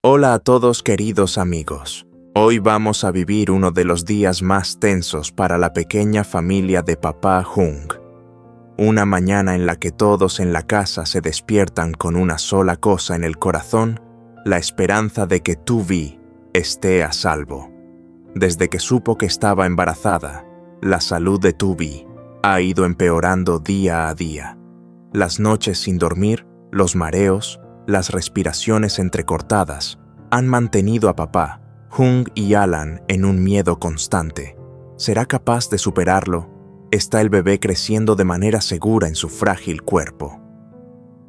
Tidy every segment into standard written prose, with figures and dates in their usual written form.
Hola a todos queridos amigos. Hoy vamos a vivir uno de los días más tensos para la pequeña familia de Papá Hung. Una mañana en la que todos en la casa se despiertan con una sola cosa en el corazón, la esperanza de que Tu Vi esté a salvo. Desde que supo que estaba embarazada, la salud de Tu Vi ha ido empeorando día a día. Las noches sin dormir, los mareos, las respiraciones entrecortadas han mantenido a Papá, Hung y Alan en un miedo constante. ¿Será capaz de superarlo? ¿Está el bebé creciendo de manera segura en su frágil cuerpo?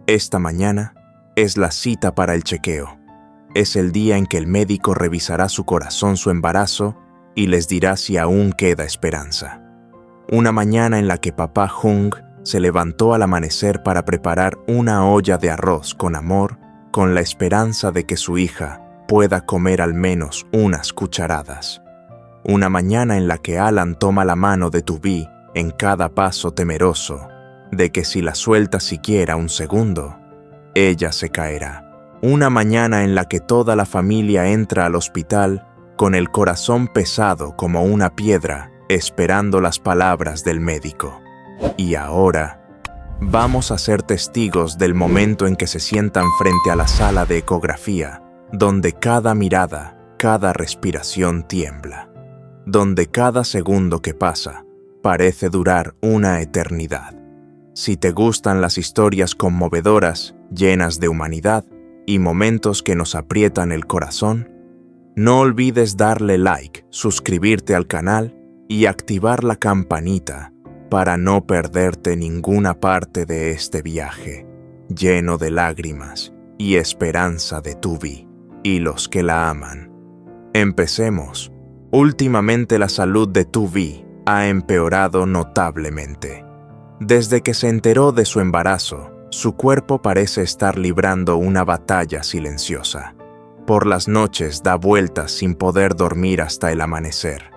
Esta mañana es la cita para el chequeo. Es el día en que el médico revisará su corazón, su embarazo, y les dirá si aún queda esperanza. Una mañana en la que Papá Hung se levantó al amanecer para preparar una olla de arroz con amor, con la esperanza de que su hija pueda comer al menos unas cucharadas. Una mañana en la que Alan toma la mano de Tu Vi en cada paso, temeroso de que si la suelta siquiera un segundo, ella se caerá. Una mañana en la que toda la familia entra al hospital con el corazón pesado como una piedra, esperando las palabras del médico. Y ahora vamos a ser testigos del momento en que se sientan frente a la sala de ecografía, donde cada mirada, cada respiración tiembla, donde cada segundo que pasa parece durar una eternidad. Si te gustan las historias conmovedoras, llenas de humanidad y momentos que nos aprietan el corazón, no olvides darle like, suscribirte al canal y activar la campanita para no perderte ninguna parte de este viaje, lleno de lágrimas y esperanza de Tu Vi y los que la aman. Empecemos. Últimamente la salud de Tu Vi ha empeorado notablemente. Desde que se enteró de su embarazo, su cuerpo parece estar librando una batalla silenciosa. Por las noches da vueltas sin poder dormir hasta el amanecer.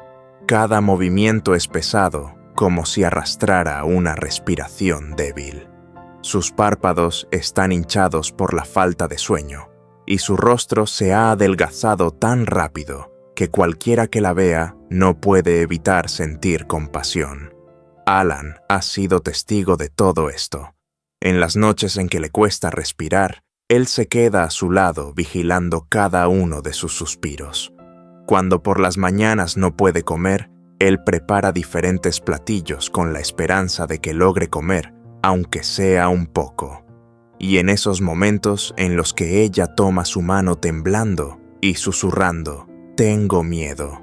Cada movimiento es pesado, como si arrastrara una respiración débil. Sus párpados están hinchados por la falta de sueño, y su rostro se ha adelgazado tan rápido que cualquiera que la vea no puede evitar sentir compasión. Alan ha sido testigo de todo esto. En las noches en que le cuesta respirar, él se queda a su lado vigilando cada uno de sus suspiros. Cuando por las mañanas no puede comer, él prepara diferentes platillos con la esperanza de que logre comer, aunque sea un poco. Y en esos momentos en los que ella toma su mano temblando y susurrando, «Tengo miedo»,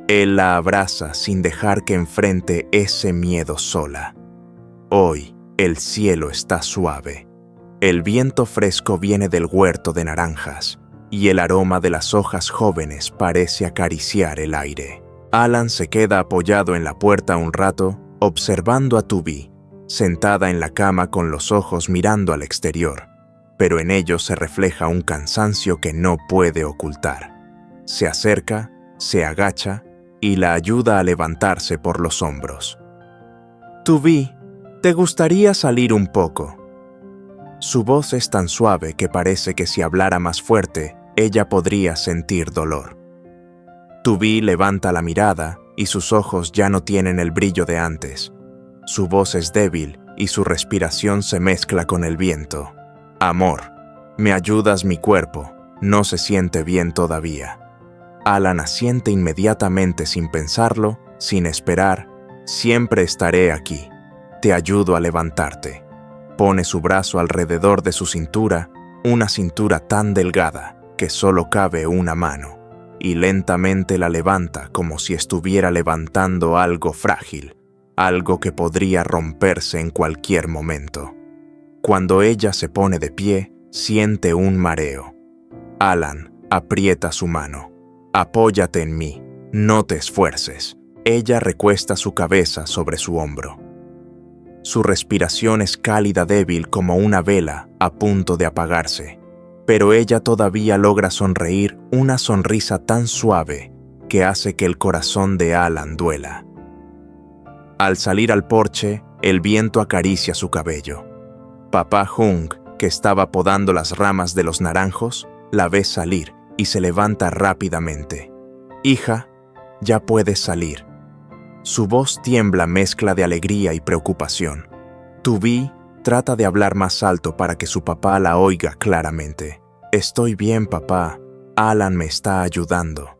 él la abraza sin dejar que enfrente ese miedo sola. Hoy el cielo está suave. El viento fresco viene del huerto de naranjas y el aroma de las hojas jóvenes parece acariciar el aire. Alan se queda apoyado en la puerta un rato, observando a Tu Vi, sentada en la cama con los ojos mirando al exterior, pero en ellos se refleja un cansancio que no puede ocultar. Se acerca, se agacha y la ayuda a levantarse por los hombros. «Tu Vi, ¿te gustaría salir un poco?» Su voz es tan suave que parece que si hablara más fuerte, ella podría sentir dolor. Tu Vi levanta la mirada y sus ojos ya no tienen el brillo de antes. Su voz es débil y su respiración se mezcla con el viento. «Amor, me ayudas, mi cuerpo no se siente bien todavía». Alan asiente inmediatamente sin pensarlo, sin esperar. «Siempre estaré aquí. Te ayudo a levantarte». Pone su brazo alrededor de su cintura, una cintura tan delgada que solo cabe una mano, y lentamente la levanta como si estuviera levantando algo frágil, algo que podría romperse en cualquier momento. Cuando ella se pone de pie, siente un mareo. Alan aprieta su mano. «Apóyate en mí, no te esfuerces». Ella recuesta su cabeza sobre su hombro. Su respiración es cálida, débil como una vela a punto de apagarse, pero ella todavía logra sonreír, una sonrisa tan suave que hace que el corazón de Alan duela. Al salir al porche, el viento acaricia su cabello. Papá Hung, que estaba podando las ramas de los naranjos, la ve salir y se levanta rápidamente. «Hija, ya puedes salir». Su voz tiembla mezcla de alegría y preocupación. Tubi trata de hablar más alto para que su papá la oiga claramente. «Estoy bien, papá. Alan me está ayudando».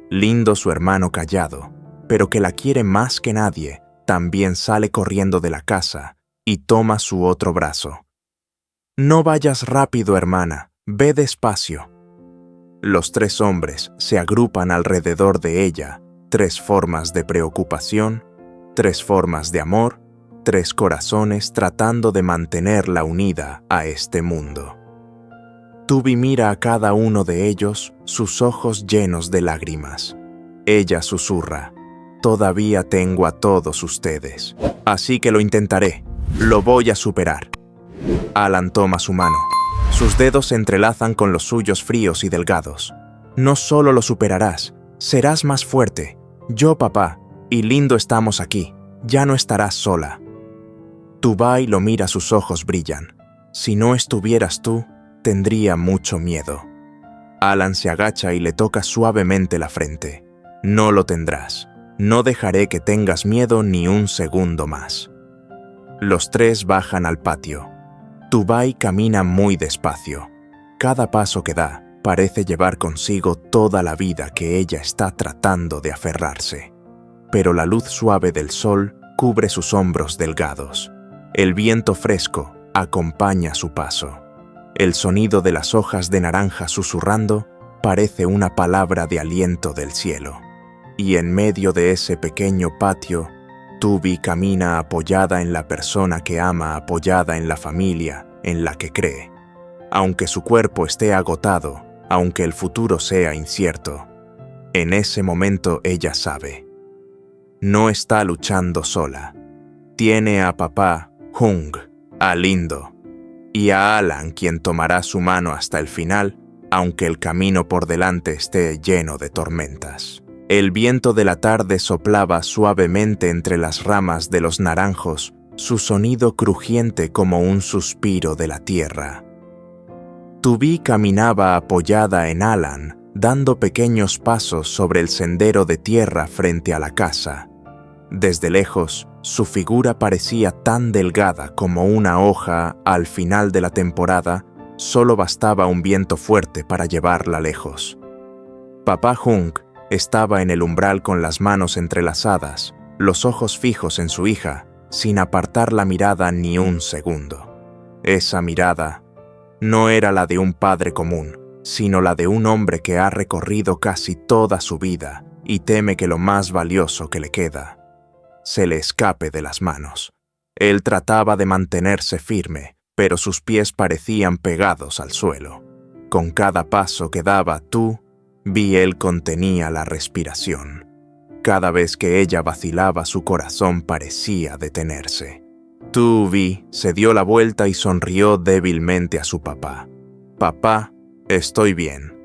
Lindo, su hermano callado, pero que la quiere más que nadie, también sale corriendo de la casa y toma su otro brazo. «No vayas rápido, hermana. Ve despacio». Los tres hombres se agrupan alrededor de ella. 3 formas de preocupación, 3 formas de amor, 3 corazones tratando de mantenerla unida a este mundo. Tubi mira a cada uno de ellos, sus ojos llenos de lágrimas. Ella susurra: «Todavía tengo a todos ustedes, así que lo intentaré, lo voy a superar». Alan toma su mano. Sus dedos se entrelazan con los suyos fríos y delgados. «No solo lo superarás, serás más fuerte. Yo, papá, y Lindo estamos aquí. Ya no estarás sola». Tubai lo mira, sus ojos brillan. «Si no estuvieras tú, tendría mucho miedo». Alan se agacha y le toca suavemente la frente. «No lo tendrás. No dejaré que tengas miedo ni un segundo más». Los tres bajan al patio. Tubai camina muy despacio. Cada paso que da parece llevar consigo toda la vida que ella está tratando de aferrarse. Pero la luz suave del sol cubre sus hombros delgados. El viento fresco acompaña su paso. El sonido de las hojas de naranja susurrando parece una palabra de aliento del cielo. Y en medio de ese pequeño patio, Tubi camina apoyada en la persona que ama, apoyada en la familia en la que cree. Aunque su cuerpo esté agotado, aunque el futuro sea incierto, en ese momento ella sabe. No está luchando sola. Tiene a papá Hung, a Lindo, y a Alan, quien tomará su mano hasta el final, aunque el camino por delante esté lleno de tormentas. El viento de la tarde soplaba suavemente entre las ramas de los naranjos, su sonido crujiente como un suspiro de la tierra. Tubi caminaba apoyada en Alan, dando pequeños pasos sobre el sendero de tierra frente a la casa. Desde lejos, su figura parecía tan delgada como una hoja al final de la temporada, solo bastaba un viento fuerte para llevarla lejos. Papá Hung estaba en el umbral con las manos entrelazadas, los ojos fijos en su hija, sin apartar la mirada ni un segundo. Esa mirada no era la de un padre común, sino la de un hombre que ha recorrido casi toda su vida y teme que lo más valioso que le queda se le escape de las manos. Él trataba de mantenerse firme, pero sus pies parecían pegados al suelo. Con cada paso que daba Vi él contenía la respiración. Cada vez que ella vacilaba, su corazón parecía detenerse. Vi se dio la vuelta y sonrió débilmente a su papá. «Papá, estoy bien».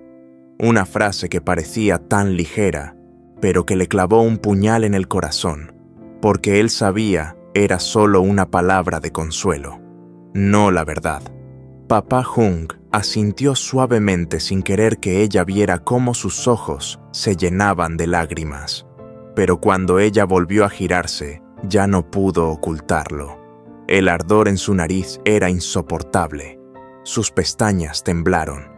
Una frase que parecía tan ligera, pero que le clavó un puñal en el corazón, porque él sabía era solo una palabra de consuelo, no la verdad. Papá Hung asintió suavemente sin querer que ella viera cómo sus ojos se llenaban de lágrimas, pero cuando ella volvió a girarse, ya no pudo ocultarlo. El ardor en su nariz era insoportable. Sus pestañas temblaron.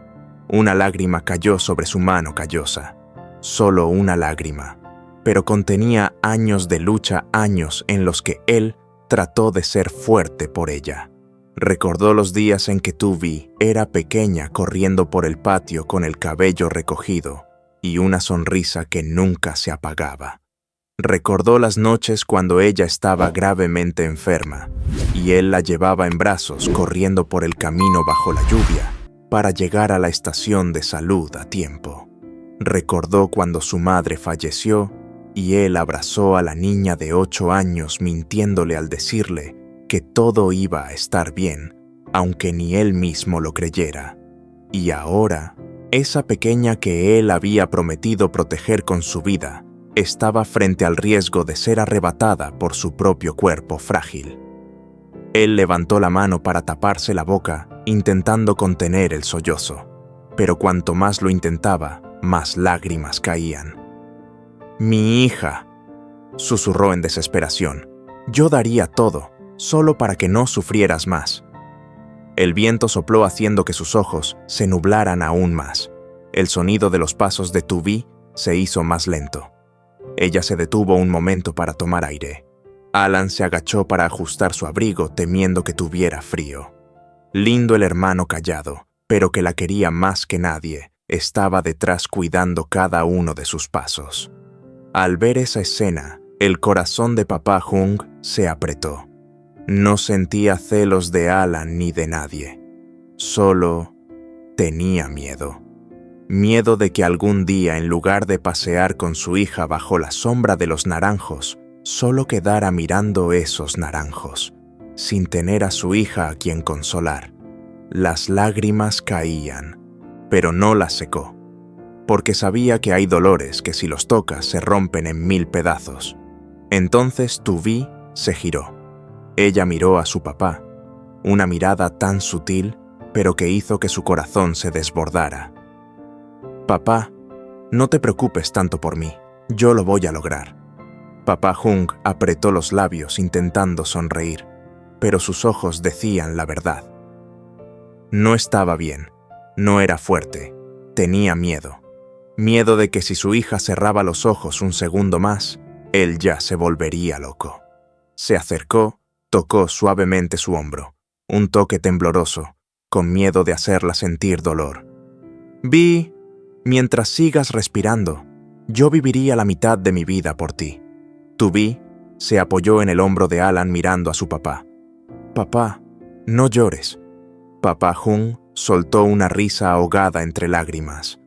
Una lágrima cayó sobre su mano callosa. Solo una lágrima, pero contenía años de lucha, años en los que él trató de ser fuerte por ella. Recordó los días en que Tubi era pequeña corriendo por el patio con el cabello recogido y una sonrisa que nunca se apagaba. Recordó las noches cuando ella estaba gravemente enferma y él la llevaba en brazos corriendo por el camino bajo la lluvia para llegar a la estación de salud a tiempo. Recordó cuando su madre falleció y él abrazó a la niña de 8 años mintiéndole al decirle que todo iba a estar bien, aunque ni él mismo lo creyera. Y ahora, esa pequeña que él había prometido proteger con su vida, estaba frente al riesgo de ser arrebatada por su propio cuerpo frágil. Él levantó la mano para taparse la boca, intentando contener el sollozo. pero cuanto más lo intentaba, más lágrimas caían. «Mi hija», susurró en desesperación, «yo daría todo, solo para que no sufrieras más». El viento sopló haciendo que sus ojos se nublaran aún más. El sonido de los pasos de Tu Vi se hizo más lento. Ella se detuvo un momento para tomar aire. Alan se agachó para ajustar su abrigo temiendo que tuviera frío. Lindo el hermano callado, pero que la quería más que nadie, estaba detrás cuidando cada uno de sus pasos. Al ver esa escena, el corazón de papá Hung se apretó. No sentía celos de Alan ni de nadie. Solo tenía miedo. Miedo de que algún día, en lugar de pasear con su hija bajo la sombra de los naranjos, solo quedara mirando esos naranjos, sin tener a su hija a quien consolar. Las lágrimas caían, pero no las secó, porque sabía que hay dolores que si los tocas se rompen en 1000 pedazos. Entonces Tu Vi se giró. Ella miró a su papá, una mirada tan sutil, pero que hizo que su corazón se desbordara. «Papá, no te preocupes tanto por mí, yo lo voy a lograr». Papá Hung apretó los labios intentando sonreír, pero sus ojos decían la verdad. No estaba bien, no era fuerte, tenía miedo. Miedo de que si su hija cerraba los ojos un segundo más, él ya se volvería loco. Se acercó, tocó suavemente su hombro, un toque tembloroso, con miedo de hacerla sentir dolor. «Vi, mientras sigas respirando, yo viviría la mitad de mi vida por ti». Tu Vi se apoyó en el hombro de Alan mirando a su papá. «Papá, no llores». Papá Hung soltó una risa ahogada entre lágrimas.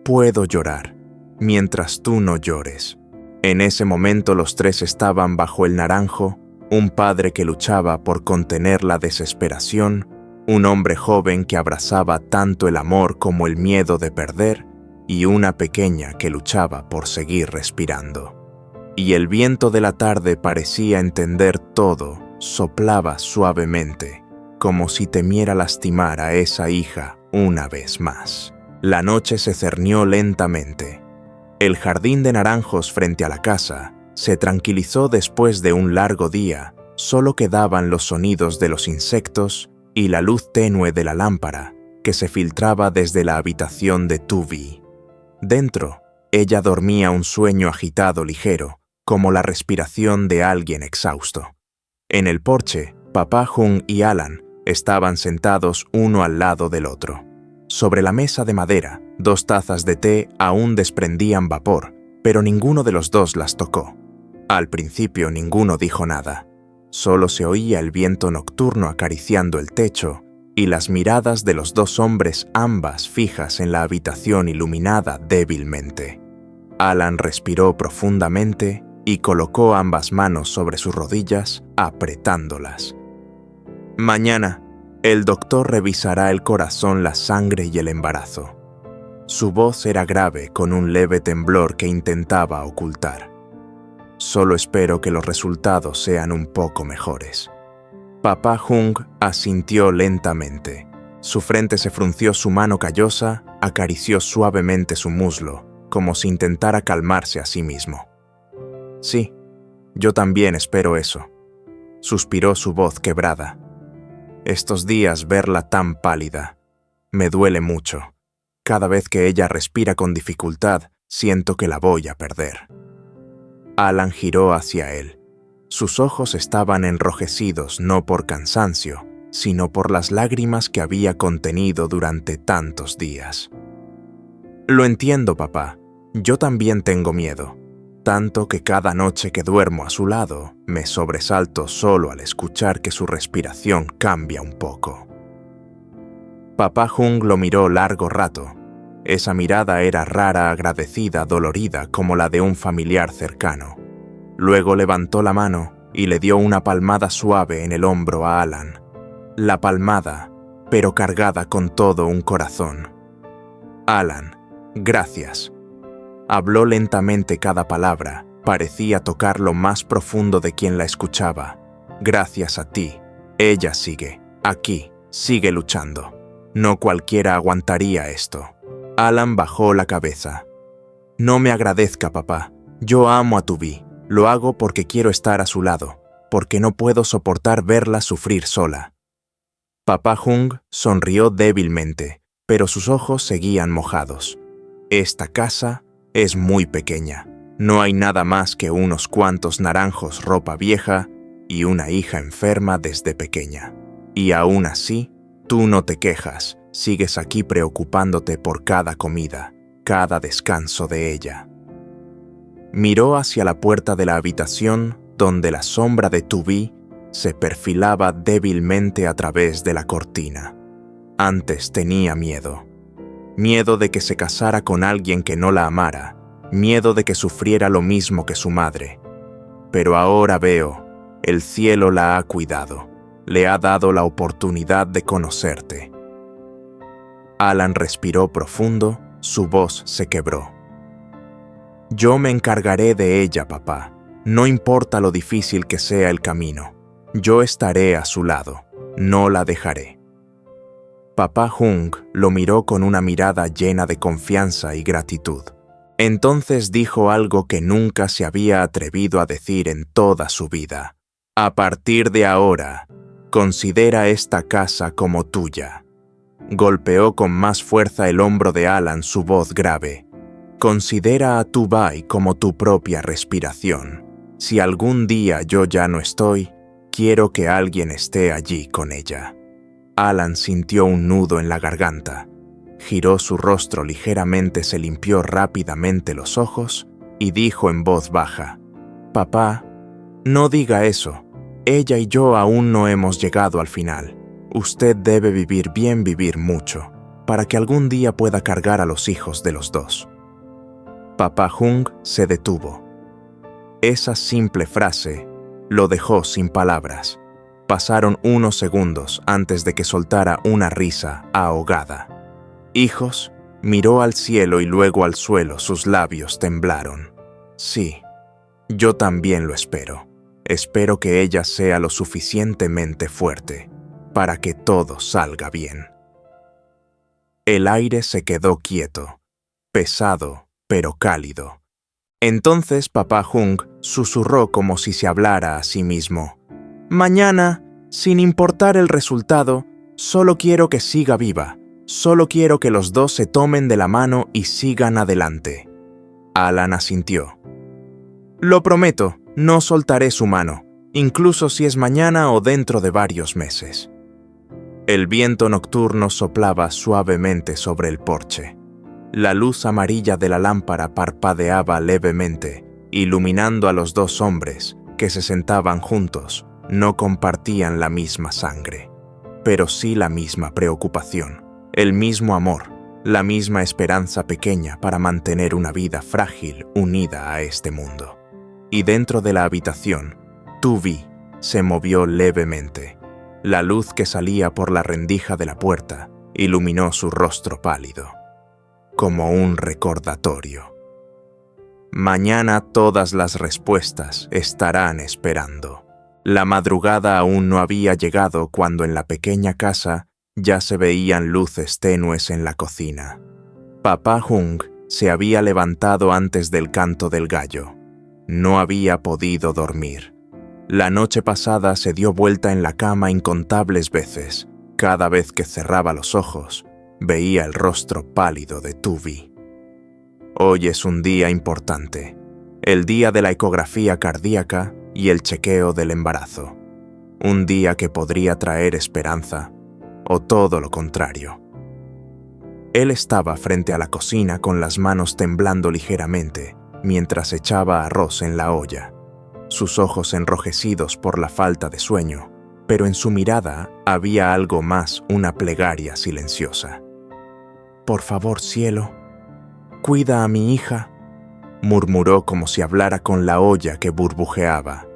«Puedo llorar, mientras tú no llores». En ese momento los tres estaban bajo el naranjo, un padre que luchaba por contener la desesperación, un hombre joven que abrazaba tanto el amor como el miedo de perder, y una pequeña que luchaba por seguir respirando. Y el viento de la tarde parecía entender todo, soplaba suavemente, como si temiera lastimar a esa hija una vez más. La noche se cernió lentamente. El jardín de naranjos frente a la casa se tranquilizó después de un largo día, solo quedaban los sonidos de los insectos y la luz tenue de la lámpara que se filtraba desde la habitación de Tu Vi. Dentro, ella dormía un sueño agitado ligero, como la respiración de alguien exhausto. En el porche, papá Hung y Alan estaban sentados uno al lado del otro. Sobre la mesa de madera, 2 tazas de té aún desprendían vapor, pero ninguno de los dos las tocó. Al principio ninguno dijo nada. Solo se oía el viento nocturno acariciando el techo y las miradas de los 2 hombres, ambas fijas en la habitación iluminada débilmente. Alan respiró profundamente y colocó ambas manos sobre sus rodillas, apretándolas. «Mañana, el doctor revisará el corazón, la sangre y el embarazo». Su voz era grave con un leve temblor que intentaba ocultar. «Solo espero que los resultados sean un poco mejores». Papá Hung asintió lentamente. Su frente se frunció, su mano callosa acarició suavemente su muslo, como si intentara calmarse a sí mismo. «Sí, yo también espero eso», suspiró su voz quebrada. «Estos días verla tan pálida. Me duele mucho. Cada vez que ella respira con dificultad, siento que la voy a perder». Alan giró hacia él. Sus ojos estaban enrojecidos no por cansancio, sino por las lágrimas que había contenido durante tantos días. «Lo entiendo, papá. Yo también tengo miedo. Tanto que cada noche que duermo a su lado, me sobresalto solo al escuchar que su respiración cambia un poco». Papá Hung lo miró largo rato. Esa mirada era rara, agradecida, dolorida, como la de un familiar cercano. Luego levantó la mano y le dio una palmada suave en el hombro a Alan. La palmada, pero cargada con todo un corazón. «Alan, gracias». Habló lentamente cada palabra, parecía tocar lo más profundo de quien la escuchaba. «Gracias a ti. Ella sigue, aquí, sigue luchando». No cualquiera aguantaría esto. Alan bajó la cabeza. No me agradezca, papá. Yo amo a Tubi. Lo hago porque quiero estar a su lado, porque no puedo soportar verla sufrir sola. Papá Hung sonrió débilmente, pero sus ojos seguían mojados. Esta casa es muy pequeña. No hay nada más que unos cuantos naranjos, ropa vieja y una hija enferma desde pequeña. Y aún así, tú no te quejas, sigues aquí preocupándote por cada comida, cada descanso de ella. Miró hacia la puerta de la habitación donde la sombra de Tubi se perfilaba débilmente a través de la cortina. Antes tenía miedo. Miedo de que se casara con alguien que no la amara, miedo de que sufriera lo mismo que su madre. Pero ahora veo, el cielo la ha cuidado, le ha dado la oportunidad de conocerte. Alan respiró profundo, su voz se quebró. Yo me encargaré de ella, papá. No importa lo difícil que sea el camino. Yo estaré a su lado. No la dejaré. Papá Hung lo miró con una mirada llena de confianza y gratitud. Entonces dijo algo que nunca se había atrevido a decir en toda su vida. A partir de ahora, considera esta casa como tuya. Golpeó con más fuerza el hombro de Alan, su voz grave. Considera a Tubi como tu propia respiración. Si algún día yo ya no estoy, quiero que alguien esté allí con ella. Alan sintió un nudo en la garganta. Giró su rostro ligeramente, se limpió rápidamente los ojos y dijo en voz baja: Papá, no diga eso. Ella y yo aún no hemos llegado al final. Usted debe vivir bien, vivir mucho, para que algún día pueda cargar a los hijos de los dos. Papá Hung se detuvo. Esa simple frase lo dejó sin palabras. Pasaron unos segundos antes de que soltara una risa ahogada. Hijos, miró al cielo y luego al suelo, sus labios temblaron. Sí, yo también lo espero. Espero que ella sea lo suficientemente fuerte para que todo salga bien. El aire se quedó quieto, pesado pero cálido. Entonces papá Hung susurró como si se hablara a sí mismo. Mañana, sin importar el resultado, solo quiero que siga viva. Solo quiero que los dos se tomen de la mano y sigan adelante. Alan asintió. Lo prometo, no soltaré su mano, incluso si es mañana o dentro de varios meses. El viento nocturno soplaba suavemente sobre el porche. La luz amarilla de la lámpara parpadeaba levemente, iluminando a los dos hombres que se sentaban juntos. No compartían la misma sangre, pero sí la misma preocupación, el mismo amor, la misma esperanza pequeña para mantener una vida frágil unida a este mundo. Y dentro de la habitación, Tubi se movió levemente. La luz que salía por la rendija de la puerta iluminó su rostro pálido, como un recordatorio. Mañana todas las respuestas estarán esperando. La madrugada aún no había llegado cuando en la pequeña casa ya se veían luces tenues en la cocina. Papá Hung se había levantado antes del canto del gallo. No había podido dormir. La noche pasada se dio vuelta en la cama incontables veces. Cada vez que cerraba los ojos, veía el rostro pálido de Tubi. Hoy es un día importante, el día de la ecografía cardíaca y el chequeo del embarazo. Un día que podría traer esperanza, o todo lo contrario. Él estaba frente a la cocina con las manos temblando ligeramente mientras echaba arroz en la olla, sus ojos enrojecidos por la falta de sueño, pero en su mirada había algo más, una plegaria silenciosa. «Por favor, cielo, cuida a mi hija», murmuró como si hablara con la olla que burbujeaba.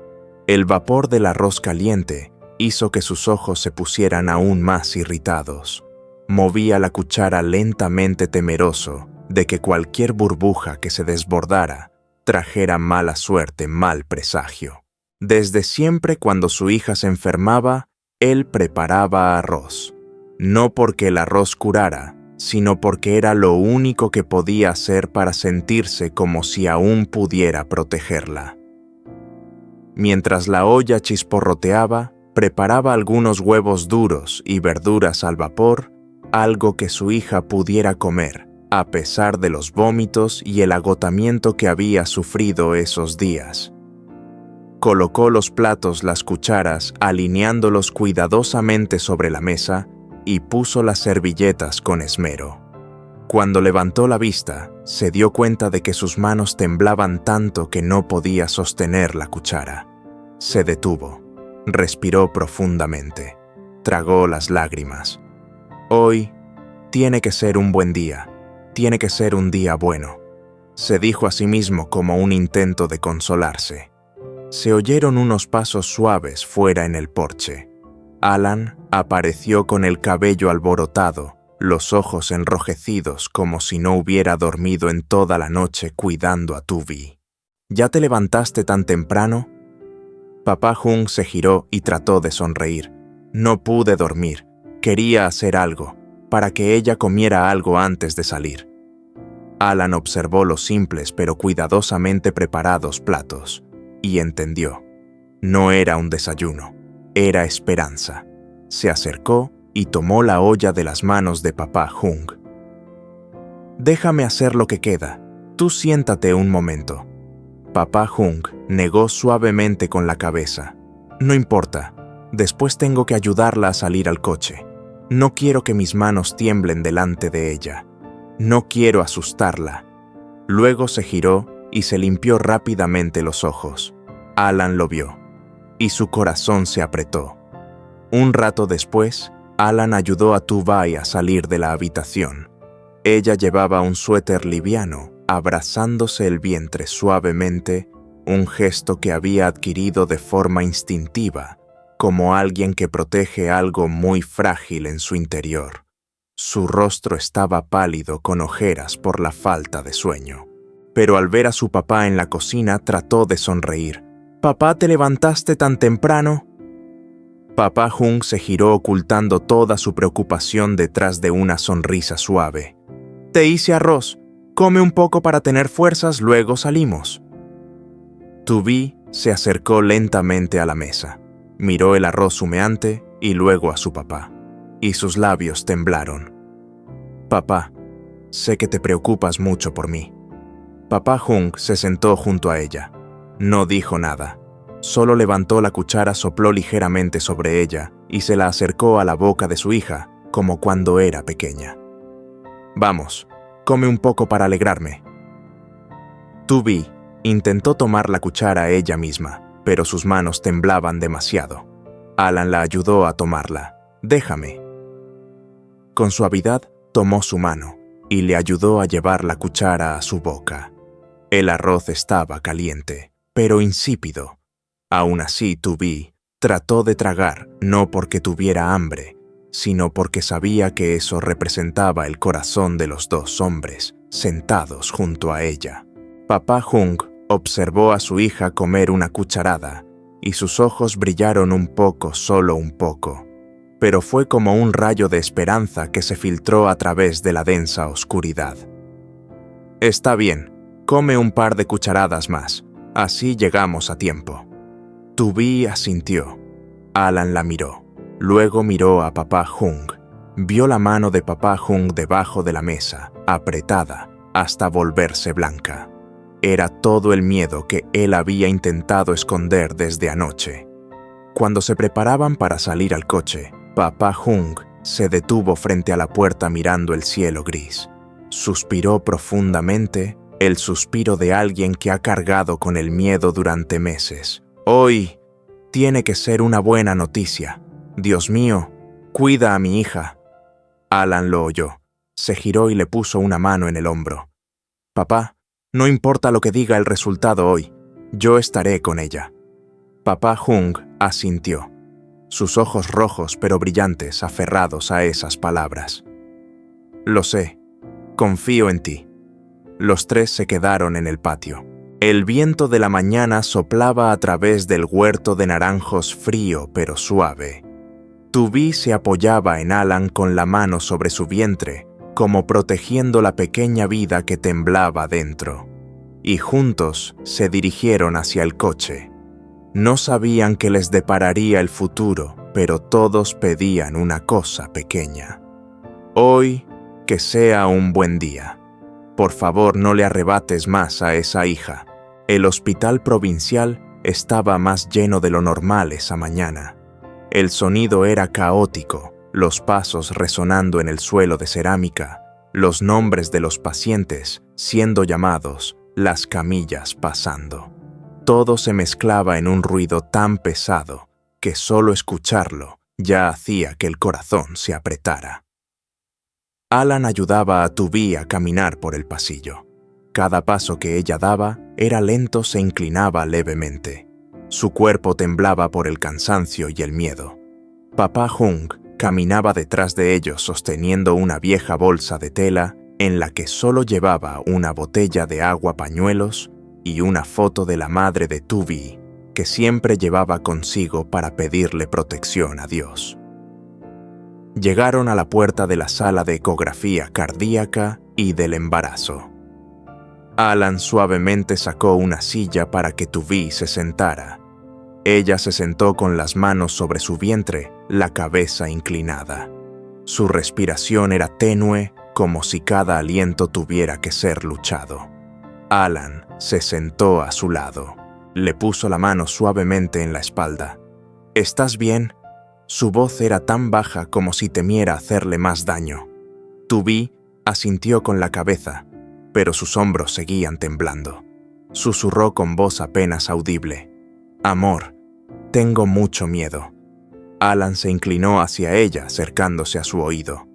El vapor del arroz caliente hizo que sus ojos se pusieran aún más irritados. Movía la cuchara lentamente, temeroso de que cualquier burbuja que se desbordara trajera mala suerte, mal presagio. Desde siempre, cuando su hija se enfermaba, él preparaba arroz. no porque el arroz curara, sino porque era lo único que podía hacer para sentirse como si aún pudiera protegerla. Mientras la olla chisporroteaba, preparaba algunos huevos duros y verduras al vapor, algo que su hija pudiera comer, a pesar de los vómitos y el agotamiento que había sufrido esos días. Colocó los platos, las cucharas, alineándolos cuidadosamente sobre la mesa, y puso las servilletas con esmero. Cuando levantó la vista, se dio cuenta de que sus manos temblaban tanto que no podía sostener la cuchara. Se detuvo, respiró profundamente, tragó las lágrimas. Hoy tiene que ser un buen día, tiene que ser un día bueno, se dijo a sí mismo como un intento de consolarse. Se oyeron unos pasos suaves fuera en el porche. Alan apareció con el cabello alborotado, los ojos enrojecidos como si no hubiera dormido en toda la noche cuidando a Tubi. ¿Ya te levantaste tan temprano? Papá Hung se giró y trató de sonreír. No pude dormir. Quería hacer algo, para que ella comiera algo antes de salir. Alan observó los simples pero cuidadosamente preparados platos, y entendió. No era un desayuno, era esperanza. Se acercó y tomó la olla de las manos de papá Hung. «Déjame hacer lo que queda. Tú siéntate un momento». Papá Hung negó suavemente con la cabeza. «No importa. Después tengo que ayudarla a salir al coche. No quiero que mis manos tiemblen delante de ella. No quiero asustarla». Luego se giró y se limpió rápidamente los ojos. Alan lo vio, y su corazón se apretó. Un rato después, Alan ayudó a Tubai a salir de la habitación. Ella llevaba un suéter liviano, abrazándose el vientre suavemente, un gesto que había adquirido de forma instintiva, como alguien que protege algo muy frágil en su interior. Su rostro estaba pálido con ojeras por la falta de sueño. Pero al ver a su papá en la cocina trató de sonreír. «¿Papá, te levantaste tan temprano?» Papá Hung se giró ocultando toda su preocupación detrás de una sonrisa suave. «Te hice arroz. Come un poco para tener fuerzas, luego salimos». Tubi se acercó lentamente a la mesa. Miró el arroz humeante y luego a su papá, y sus labios temblaron. «Papá, sé que te preocupas mucho por mí». Papá Hung se sentó junto a ella. No dijo nada. Solo levantó la cuchara, sopló ligeramente sobre ella y se la acercó a la boca de su hija, como cuando era pequeña. «Vamos, come un poco para alegrarme». Tubi intentó tomar la cuchara ella misma, pero sus manos temblaban demasiado. Alan la ayudó a tomarla. «Déjame». Con suavidad tomó su mano y le ayudó a llevar la cuchara a su boca. El arroz estaba caliente, pero insípido. Aún así, Tubi trató de tragar, no porque tuviera hambre, sino porque sabía que eso representaba el corazón de los dos hombres, sentados junto a ella. Papá Hung observó a su hija comer una cucharada, y sus ojos brillaron un poco, solo un poco. Pero fue como un rayo de esperanza que se filtró a través de la densa oscuridad. «Está bien, come un par de cucharadas más, así llegamos a tiempo». Tubi asintió. Alan la miró. Luego miró a papá Hung. Vio la mano de papá Hung debajo de la mesa, apretada, hasta volverse blanca. Era todo el miedo que él había intentado esconder desde anoche. Cuando se preparaban para salir al coche, papá Hung se detuvo frente a la puerta mirando el cielo gris. Suspiró profundamente, el suspiro de alguien que ha cargado con el miedo durante meses. «Hoy tiene que ser una buena noticia. Dios mío, cuida a mi hija». Alan lo oyó. Se giró y le puso una mano en el hombro. «Papá, no importa lo que diga el resultado hoy, yo estaré con ella». Papá Hung asintió, sus ojos rojos pero brillantes aferrados a esas palabras. «Lo sé, confío en ti». Los tres se quedaron en el patio. El viento de la mañana soplaba a través del huerto de naranjos frío pero suave. Tubi se apoyaba en Alan con la mano sobre su vientre, como protegiendo la pequeña vida que temblaba dentro, y juntos se dirigieron hacia el coche. No sabían qué les depararía el futuro, pero todos pedían una cosa pequeña. Hoy, que sea un buen día. Por favor, no le arrebates más a esa hija. El hospital provincial estaba más lleno de lo normal esa mañana. El sonido era caótico, los pasos resonando en el suelo de cerámica, los nombres de los pacientes siendo llamados, las camillas pasando. Todo se mezclaba en un ruido tan pesado que solo escucharlo ya hacía que el corazón se apretara. Alan ayudaba a Tubi a caminar por el pasillo. Cada paso que ella daba era lento, se inclinaba levemente. Su cuerpo temblaba por el cansancio y el miedo. Papá Hung caminaba detrás de ellos sosteniendo una vieja bolsa de tela en la que solo llevaba una botella de agua, pañuelos y una foto de la madre de Tubi que siempre llevaba consigo para pedirle protección a Dios. Llegaron a la puerta de la sala de ecografía cardíaca y del embarazo. Alan suavemente sacó una silla para que Tubi se sentara. Ella se sentó con las manos sobre su vientre, la cabeza inclinada. Su respiración era tenue, como si cada aliento tuviera que ser luchado. Alan se sentó a su lado. Le puso la mano suavemente en la espalda. ¿Estás bien? Su voz era tan baja como si temiera hacerle más daño. Tubi asintió con la cabeza, pero sus hombros seguían temblando. Susurró con voz apenas audible. «Amor, tengo mucho miedo». Alan se inclinó hacia ella, acercándose a su oído.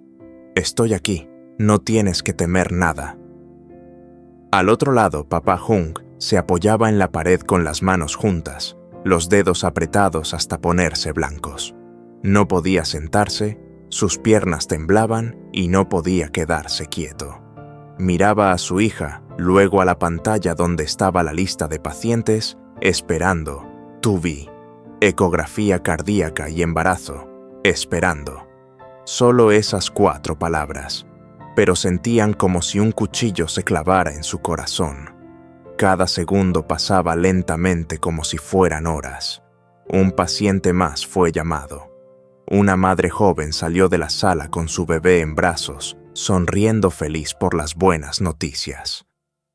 «Estoy aquí, no tienes que temer nada». Al otro lado, Papá Hung se apoyaba en la pared con las manos juntas, los dedos apretados hasta ponerse blancos. No podía sentarse, sus piernas temblaban y no podía quedarse quieto. Miraba a su hija, luego a la pantalla donde estaba la lista de pacientes, esperando. Tubi, ecografía cardíaca y embarazo, esperando. Solo esas 4 palabras, pero sentían como si un cuchillo se clavara en su corazón. Cada segundo pasaba lentamente como si fueran horas. Un paciente más fue llamado. Una madre joven salió de la sala con su bebé en brazos, sonriendo feliz por las buenas noticias.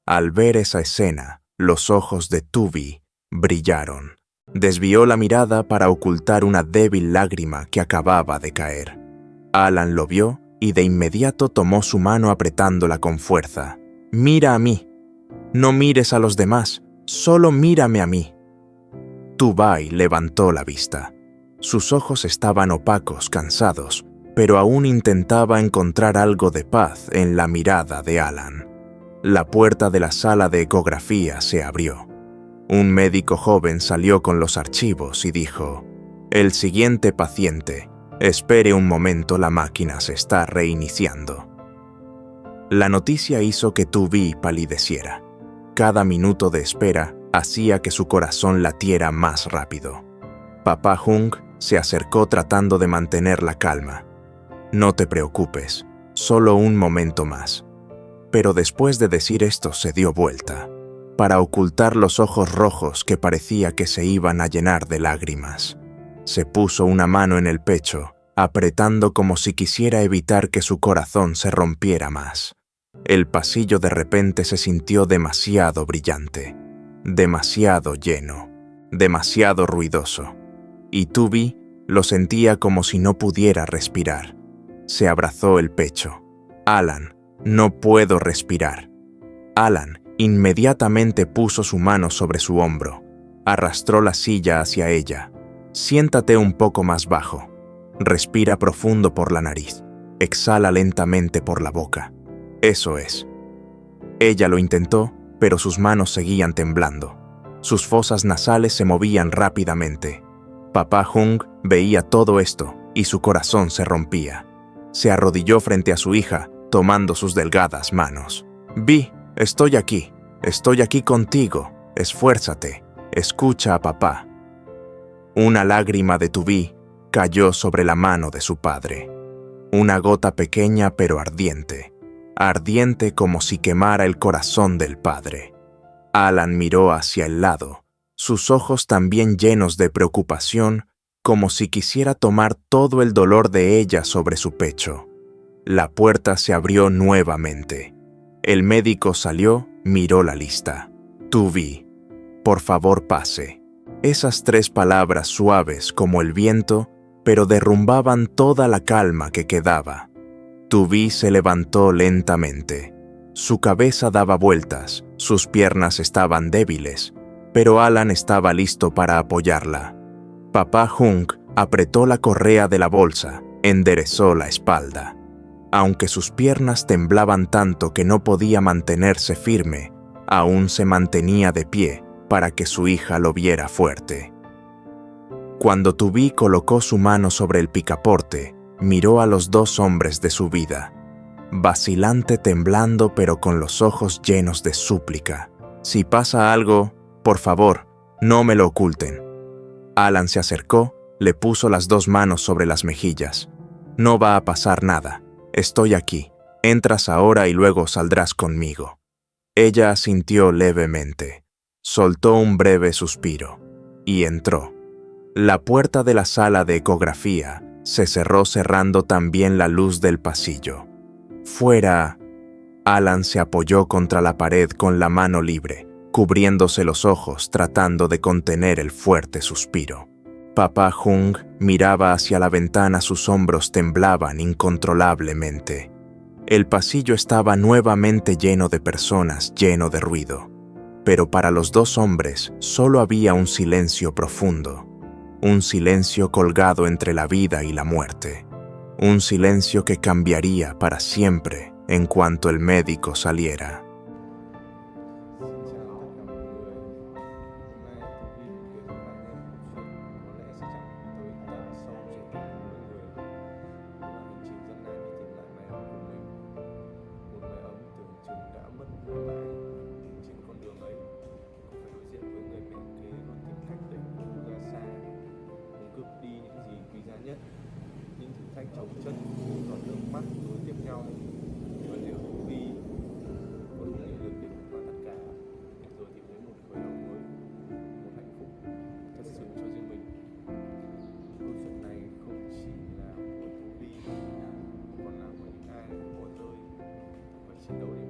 Al ver esa escena, los ojos de Tubi brillaron. Desvió la mirada para ocultar una débil lágrima que acababa de caer. Alan lo vio y de inmediato tomó su mano apretándola con fuerza. «Mira a mí. No mires a los demás, solo mírame a mí». Tubi levantó la vista. Sus ojos estaban opacos, cansados, pero aún intentaba encontrar algo de paz en la mirada de Alan. La puerta de la sala de ecografía se abrió. Un médico joven salió con los archivos y dijo: «El siguiente paciente, espere un momento, la máquina se está reiniciando». La noticia hizo que Tubi palideciera. Cada minuto de espera hacía que su corazón latiera más rápido. Papá Hung se acercó tratando de mantener la calma. «No te preocupes, solo un momento más». Pero después de decir esto se dio vuelta, para ocultar los ojos rojos que parecía que se iban a llenar de lágrimas. Se puso una mano en el pecho, apretando como si quisiera evitar que su corazón se rompiera más. El pasillo de repente se sintió demasiado brillante, demasiado lleno, demasiado ruidoso. Y Tubi lo sentía como si no pudiera respirar. Se abrazó el pecho. «Alan, no puedo respirar». Alan inmediatamente puso su mano sobre su hombro. Arrastró la silla hacia ella. «Siéntate un poco más bajo. Respira profundo por la nariz. Exhala lentamente por la boca. Eso es». Ella lo intentó, pero sus manos seguían temblando. Sus fosas nasales se movían rápidamente. Papá Hung veía todo esto y su corazón se rompía. Se arrodilló frente a su hija, tomando sus delgadas manos. «Vi, estoy aquí contigo, esfuérzate, escucha a papá». Una lágrima de Tubi cayó sobre la mano de su padre. Una gota pequeña pero ardiente, ardiente como si quemara el corazón del padre. Alan miró hacia el lado, sus ojos también llenos de preocupación, como si quisiera tomar todo el dolor de ella sobre su pecho. La puerta se abrió nuevamente. El médico salió, miró la lista. Tuvi, por favor pase. Esas 3 palabras suaves como el viento, pero derrumbaban toda la calma que quedaba. Tuvi se levantó lentamente. Su cabeza daba vueltas, sus piernas estaban débiles, pero Alan estaba listo para apoyarla. Papá Hung apretó la correa de la bolsa, enderezó la espalda. Aunque sus piernas temblaban tanto que no podía mantenerse firme, aún se mantenía de pie para que su hija lo viera fuerte. Cuando Tuvi colocó su mano sobre el picaporte, miró a los 2 hombres de su vida, vacilante, temblando pero con los ojos llenos de súplica. Si pasa algo, por favor, no me lo oculten. Alan se acercó, le puso las 2 manos sobre las mejillas. No va a pasar nada. Estoy aquí. Entras ahora y luego saldrás conmigo. Ella asintió levemente. Soltó un breve suspiro y entró. La puerta de la sala de ecografía se cerró cerrando también la luz del pasillo. Fuera. Alan se apoyó contra la pared con la mano libre, cubriéndose los ojos tratando de contener el fuerte suspiro. Papá Hung miraba hacia la ventana, sus hombros temblaban incontrolablemente. El pasillo estaba nuevamente lleno de personas, lleno de ruido. Pero para los 2 hombres solo había un silencio profundo. Un silencio colgado entre la vida y la muerte. Un silencio que cambiaría para siempre en cuanto el médico saliera. Những thử thách chống chất, giọt nước mắt nối tiếp nhau, và liệu Vi có đủ nghị lực để vượt qua tất cả, để rồi tìm thấy một khởi đầu mới, một hạnh phúc thật sự cho riêng mình. Câu chuyện này không chỉ là của Vi, mà còn là của những ai của tôi phải chiến đấu để